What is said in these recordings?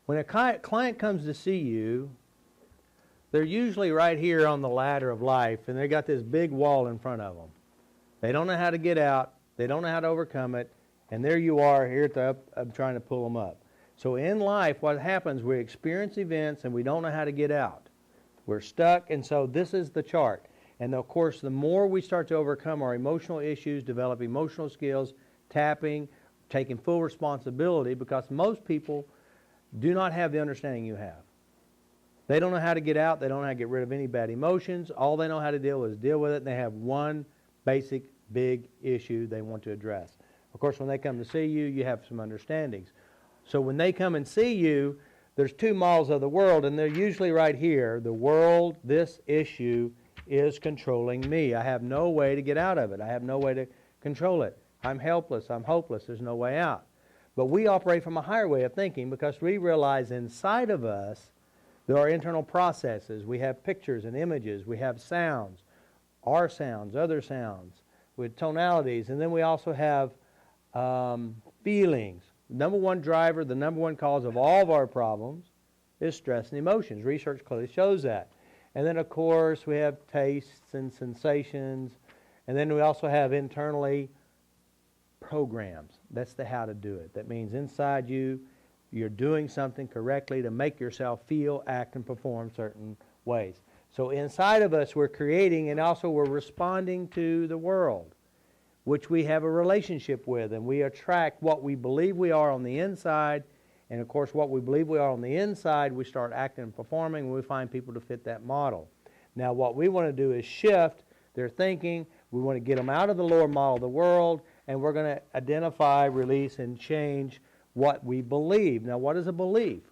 When a client comes to see you, they're usually right here on the ladder of life, and they got this big wall in front of them. They don't know how to get out. They don't know how to overcome it. And there you are here at the up trying to pull them up. So in life, what happens, we experience events and we don't know how to get out. We're stuck, and so this is the chart. And of course, the more we start to overcome our emotional issues, develop emotional skills, tapping, taking full responsibility, because most people do not have the understanding you have. They don't know how to get out. They don't know how to get rid of any bad emotions. All they know how to deal with is deal with it, and they have one basic big issue they want to address. Of course, when they come to see you, you have some understandings. So when they come and see you, there's two models of the world, and they're usually right here. The world, this issue, is controlling me. I have no way to get out of it. I have no way to control it. I'm helpless. I'm hopeless. There's no way out. But we operate from a higher way of thinking because we realize inside of us there are internal processes. We have pictures and images. We have sounds, our sounds, other sounds, with tonalities. And then we also have feelings. The number one driver, the number one cause of all of our problems is stress and emotions. Research clearly shows that. And then, of course, we have tastes and sensations. And then we also have internally programs. That's the how to do it. That means inside you, you're doing something correctly to make yourself feel, act, and perform certain ways. So inside of us, we're creating, and also we're responding to the world, which we have a relationship with, and we attract what we believe we are on the inside. And of course, what we believe we are on the inside, we start acting and performing, and we find people to fit that model. Now, what we want to do is shift their thinking. We want to get them out of the lower model of the world, and we're going to identify, release, and change what we believe. Now, what is a belief?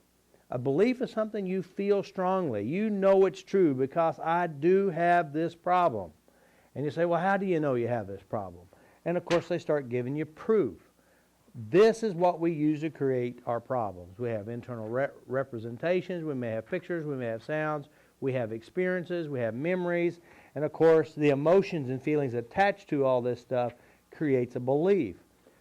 A belief is something you feel strongly. You know it's true because I do have this problem. And you say, well, how do you know you have this problem? And of course, they start giving you proof. This is what we use to create our problems. We have internal representations. We may have pictures. We may have sounds. We have experiences. We have memories. And of course, the emotions and feelings attached to all this stuff creates a belief.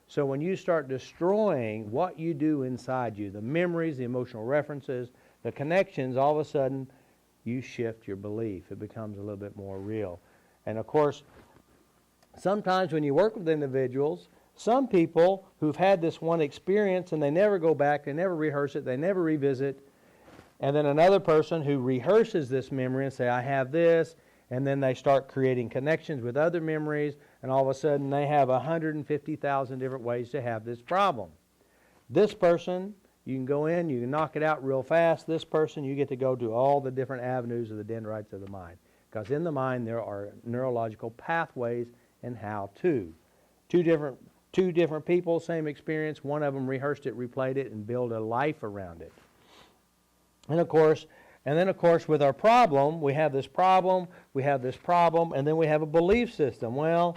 So when you start destroying what you do inside you, the memories, the emotional references, the connections, all of a sudden you shift your belief. It becomes a little bit more real. And of course, sometimes when you work with individuals, some people who've had this one experience and they never go back, they never rehearse it, they never revisit, and then another person who rehearses this memory and say, I have this, and then they start creating connections with other memories, and all of a sudden they have 150,000 different ways to have this problem. This person, you can go in, you can knock it out real fast. This person, you get to go to all the different avenues of the dendrites of the mind. Because in the mind there are neurological pathways and how to. Two different people, same experience. One of them rehearsed it, replayed it, and built a life around it. And then of course with our problem, we have this problem, and then we have a belief system. Well,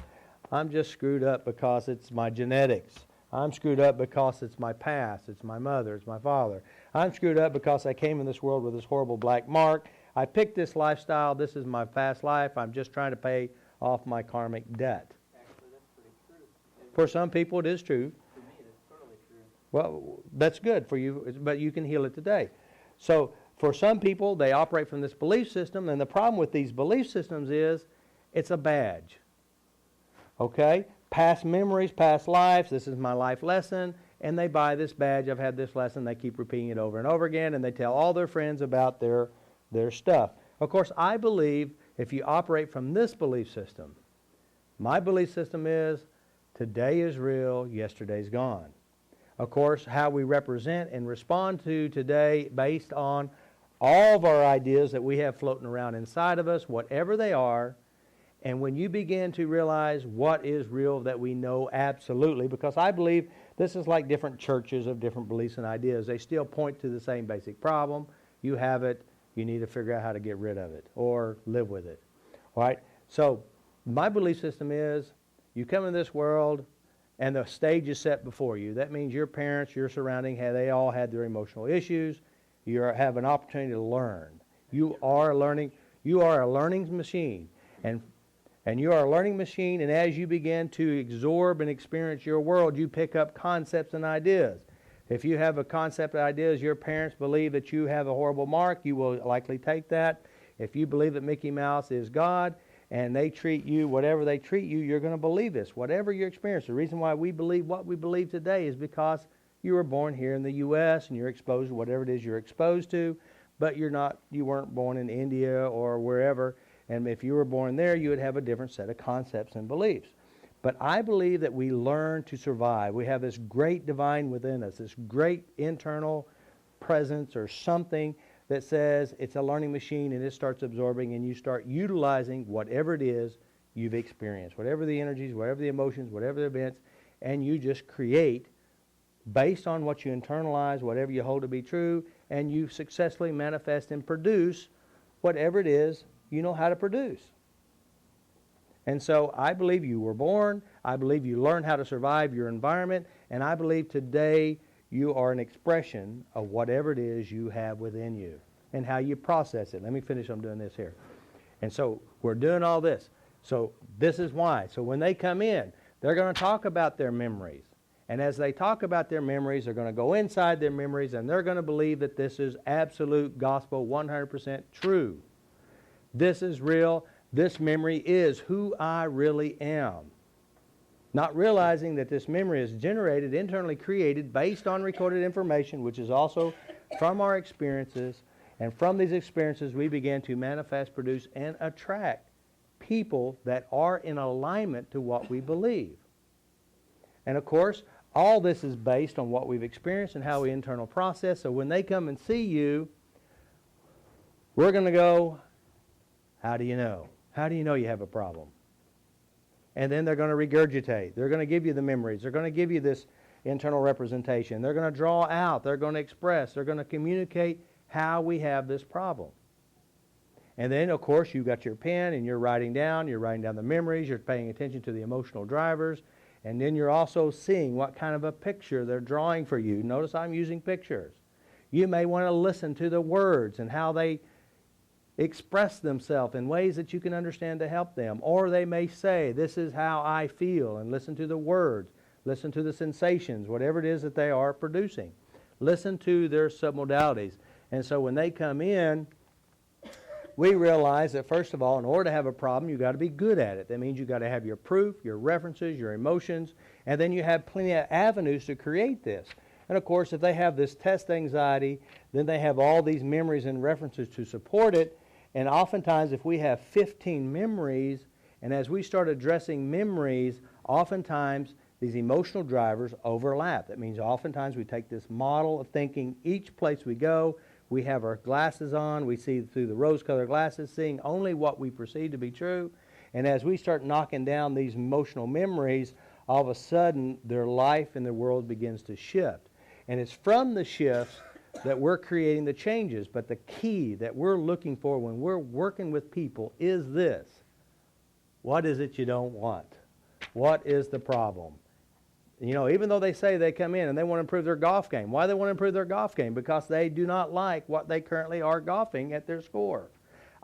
I'm just screwed up because it's my genetics. I'm screwed up because it's my past, it's my mother, it's my father. I'm screwed up because I came in this world with this horrible black mark. I picked this lifestyle, this is my past life, I'm just trying to pay off my karmic debt. Actually, that's pretty true. For some people it is true. For me, it's totally true. Well, that's good for you, but you can heal it today. So for some people, they operate from this belief system, and the problem with these belief systems is it's a badge. Okay? Past memories, past lives, this is my life lesson, and they buy this badge, I've had this lesson, they keep repeating it over and over again, and they tell all their friends about their stuff. Of course, I believe if you operate from this belief system, my belief system is today is real, yesterday's gone. Of course, how we represent and respond to today based on all of our ideas that we have floating around inside of us, whatever they are. And when you begin to realize what is real that we know absolutely, because I believe this is like different churches of different beliefs and ideas. They still point to the same basic problem. You have it. You need to figure out how to get rid of it or live with it. All right? So my belief system is you come in this world and the stage is set before you. That means your parents, your surrounding, they all had their emotional issues. You have an opportunity to learn. You are a learning machine. And you are a learning machine, and as you begin to absorb and experience your world, you pick up concepts and ideas. If you have a concept or ideas, your parents believe that you have a horrible mark, you will likely take that. If you believe that Mickey Mouse is God and they treat you, whatever they treat you, you're going to believe this. Whatever your experience. The reason why we believe what we believe today is because you were born here in the U.S. and you're exposed to whatever it is you're exposed to, but you weren't born in India or wherever. And if you were born there, you would have a different set of concepts and beliefs. But I believe that we learn to survive. We have this great divine within us, this great internal presence or something that says it's a learning machine and it starts absorbing and you start utilizing whatever it is you've experienced, whatever the energies, whatever the emotions, whatever the events, and you just create based on what you internalize, whatever you hold to be true, and you successfully manifest and produce whatever it is you know how to produce. And so I believe you were born, I believe you learned how to survive your environment, and I believe today you are an expression of whatever it is you have within you and how you process it. Let me finish, I'm doing this here. And so we're doing all this. So this is why. So when they come in, they're going to talk about their memories. And as they talk about their memories, they're going to go inside their memories and they're going to believe that this is absolute gospel, 100% true. This is real. This memory is who I really am. Not realizing that this memory is generated, internally created, based on recorded information, which is also from our experiences. And from these experiences, we begin to manifest, produce, and attract people that are in alignment to what we believe. And of course, all this is based on what we've experienced and how we internal process. So when they come and see you, we're going to go, how do you know? How do you know you have a problem? And then they're going to regurgitate. They're going to give you the memories. They're going to give you this internal representation. They're going to draw out. They're going to express. They're going to communicate how we have this problem. And then, of course, you've got your pen and you're writing down the memories. You're paying attention to the emotional drivers. And then you're also seeing what kind of a picture they're drawing for you. Notice I'm using pictures. You may want to listen to the words and how they express themselves in ways that you can understand to help them. Or they may say, this is how I feel, and listen to the words. Listen to the sensations, whatever it is that they are producing. Listen to their sub-modalities. And so when they come in, we realize that, first of all, in order to have a problem, you've got to be good at it. That means you've got to have your proof, your references, your emotions, and then you have plenty of avenues to create this. And of course, if they have this test anxiety, then they have all these memories and references to support it. And oftentimes, if we have 15 memories, and as we start addressing memories, oftentimes these emotional drivers overlap. That means oftentimes we take this model of thinking each place we go, we have our glasses on, we see through the rose-colored glasses, seeing only what we perceive to be true. And as we start knocking down these emotional memories, all of a sudden their life and their world begins to shift. And it's from the shifts that we're creating the changes. But the key that we're looking for when we're working with people is this. What is it you don't want? What is the problem? You know, even though they say they come in and they want to improve their golf game. Why do they want to improve their golf game? Because they do not like what they currently are golfing at their score.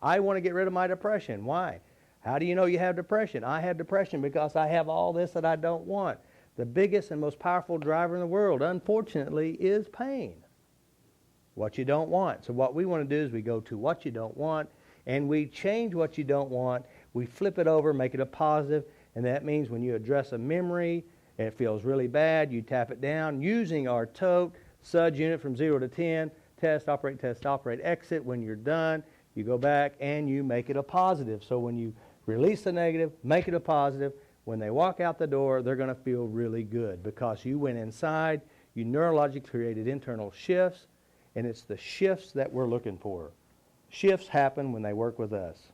I want to get rid of my depression. Why? How do you know you have depression? I have depression because I have all this that I don't want. The biggest and most powerful driver in the world, unfortunately, is pain. What you don't want. So what we want to do is we go to what you don't want, and we change what you don't want. We flip it over, make it a positive, and that means when you address a memory, it feels really bad, you tap it down using our TOTE SUDS unit from 0 to 10, test, operate, exit. When you're done, you go back and you make it a positive. So when you release the negative, make it a positive. When they walk out the door, they're going to feel really good because you went inside, you neurologically created internal shifts, and it's the shifts that we're looking for. Shifts happen when they work with us.